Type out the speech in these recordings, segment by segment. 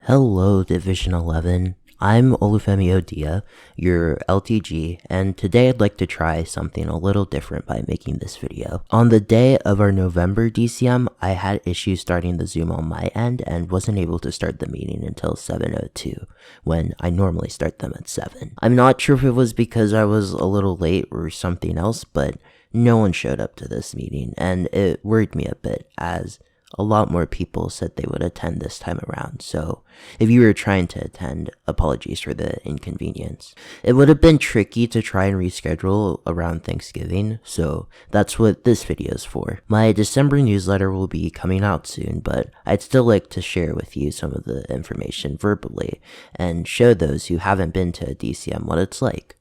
Hello, Division 11. I'm Olufemi Odia, your LTG, and today I'd like to try something a little different by making this video. On the day of our November DCM, I had issues starting the Zoom on my end and wasn't able to start the meeting until 7:02, when I normally start them at 7. I'm not sure if it was because I was a little late or something else, but no one showed up to this meeting, and it worried me a bit as a lot more people said they would attend this time around, so if you were trying to attend, apologies for the inconvenience. It would have been tricky to try and reschedule around Thanksgiving, so that's what this video is for. My December newsletter will be coming out soon, but I'd still like to share with you some of the information verbally and show those who haven't been to a DCM what it's like.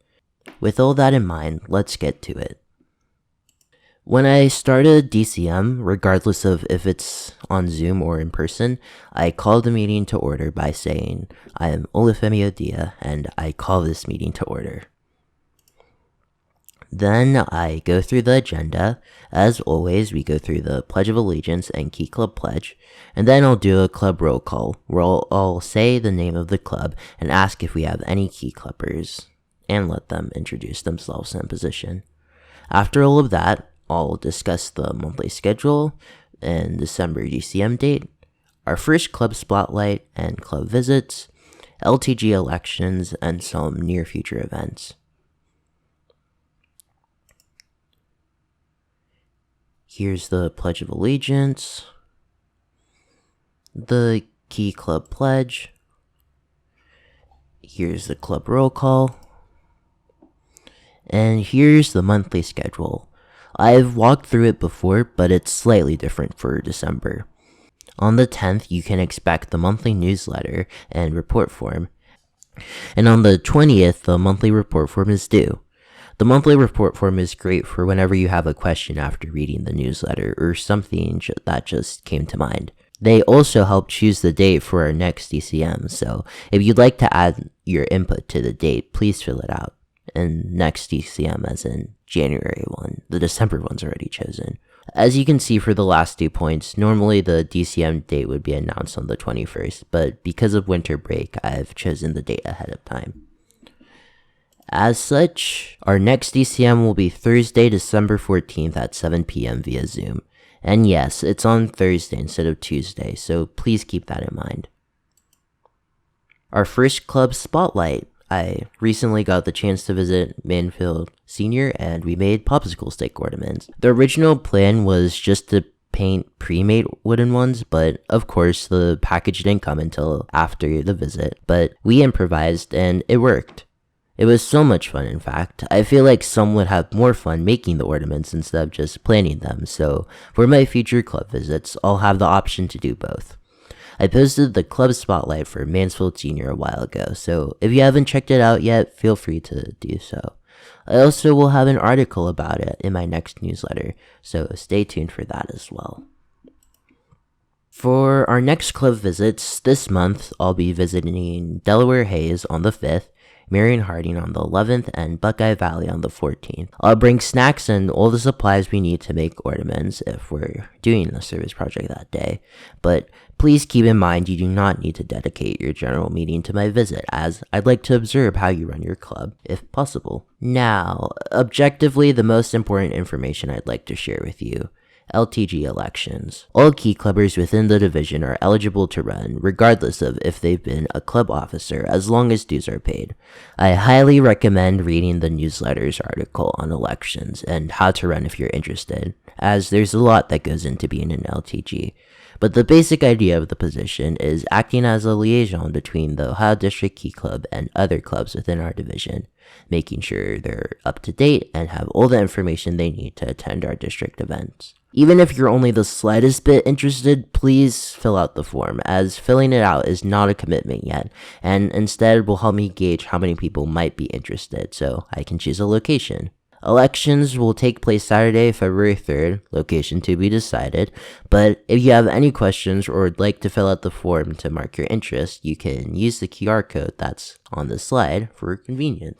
With all that in mind, let's get to it. When I start a DCM, regardless of if it's on Zoom or in person, I call the meeting to order by saying, I am Olufemi Odia, and I call this meeting to order. Then I go through the agenda. As always, we go through the Pledge of Allegiance and Key Club Pledge, and then I'll do a club roll call, where I'll say the name of the club and ask if we have any key clubbers, and let them introduce themselves and position. After all of that, I'll discuss the monthly schedule and December DCM date, our first club spotlight and club visits, LTG elections, and some near future events. Here's the Pledge of Allegiance, the Key Club Pledge, here's the club roll call, and here's the monthly schedule. I've walked through it before, but it's slightly different for December. On the 10th, you can expect the monthly newsletter and report form. And on the 20th, the monthly report form is due. The monthly report form is great for whenever you have a question after reading the newsletter or something that just came to mind. They also help choose the date for our next DCM, so if you'd like to add your input to the date, please fill it out. And next DCM as in January 1. The December one's already chosen. As you can see for the last 2 points, normally the DCM date would be announced on the 21st, but because of winter break, I've chosen the date ahead of time. As such, our next DCM will be Thursday, December 14th at 7 p.m. via Zoom. And yes, it's on Thursday instead of Tuesday, so please keep that in mind. Our first club spotlight. I recently got the chance to visit Manfield Senior, and we made popsicle stick ornaments. The original plan was just to paint pre-made wooden ones, but of course the package didn't come until after the visit, but we improvised and it worked. It was so much fun, in fact. I feel like some would have more fun making the ornaments instead of just planning them, so for my future club visits, I'll have the option to do both. I posted the club spotlight for Mansfield Senior a while ago, so if you haven't checked it out yet, feel free to do so. I also will have an article about it in my next newsletter, so stay tuned for that as well. For our next club visits this month, I'll be visiting Delaware Hayes on the 5th, Marion Harding on the 11th, and Buckeye Valley on the 14th. I'll bring snacks and all the supplies we need to make ornaments if we're doing a service project that day, but please keep in mind you do not need to dedicate your general meeting to my visit, as I'd like to observe how you run your club, if possible. Now, objectively, the most important information I'd like to share with you. LTG elections. All key clubbers within the division are eligible to run, regardless of if they've been a club officer, as long as dues are paid. I highly recommend reading the newsletter's article on elections and how to run if you're interested, as there's a lot that goes into being an LTG. But the basic idea of the position is acting as a liaison between the Ohio District Key Club and other clubs within our division, making sure they're up to date and have all the information they need to attend our district events. Even if you're only the slightest bit interested, please fill out the form, as filling it out is not a commitment yet, and instead will help me gauge how many people might be interested so I can choose a location. Elections will take place Saturday, February 3rd, location to be decided, but if you have any questions or would like to fill out the form to mark your interest, you can use the QR code that's on the slide for convenience.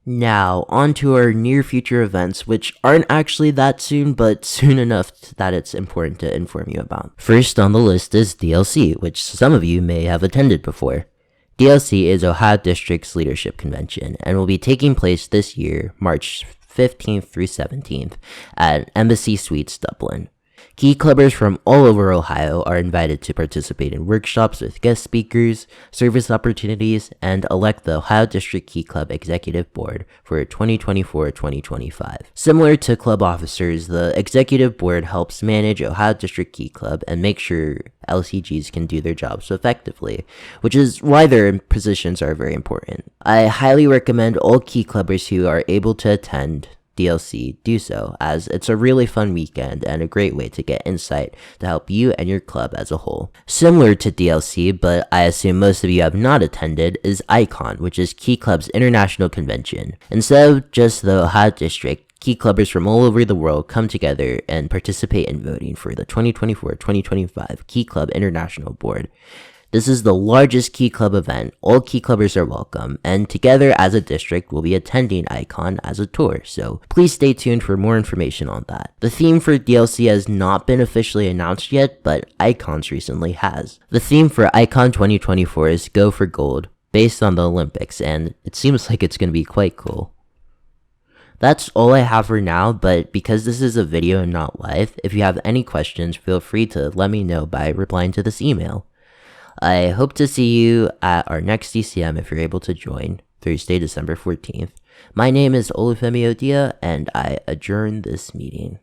Now, on to our near future events, which aren't actually that soon, but soon enough that it's important to inform you about. First on the list is DLC, which some of you may have attended before. DLC is Ohio District's Leadership Convention and will be taking place this year, March 15th through 17th, at Embassy Suites, Dublin. Key clubbers from all over Ohio are invited to participate in workshops with guest speakers, service opportunities, and elect the Ohio District Key Club Executive Board for 2024-2025. Similar to club officers, the Executive Board helps manage Ohio District Key Club and make sure LCGs can do their jobs effectively, which is why their positions are very important. I highly recommend all Key Clubbers who are able to attend DLC do so, as it's a really fun weekend and a great way to get insight to help you and your club as a whole. Similar to DLC, but I assume most of you have not attended, is ICON, which is Key Club's international convention. Instead of just the Ohio District, Key Clubbers from all over the world come together and participate in voting for the 2024-2025 Key Club International Board. This is the largest Key Club event. All Key Clubbers are welcome, and together as a district, we'll be attending ICON as a tour, so please stay tuned for more information on that. The theme for DLC has not been officially announced yet, but ICON's recently has. The theme for ICON 2024 is Go for Gold, based on the Olympics, and it seems like it's going to be quite cool. That's all I have for now, but because this is a video and not live, if you have any questions, feel free to let me know by replying to this email. I hope to see you at our next DCM if you're able to join, Thursday, December 14th. My name is Olufemi Odia, and I adjourn this meeting.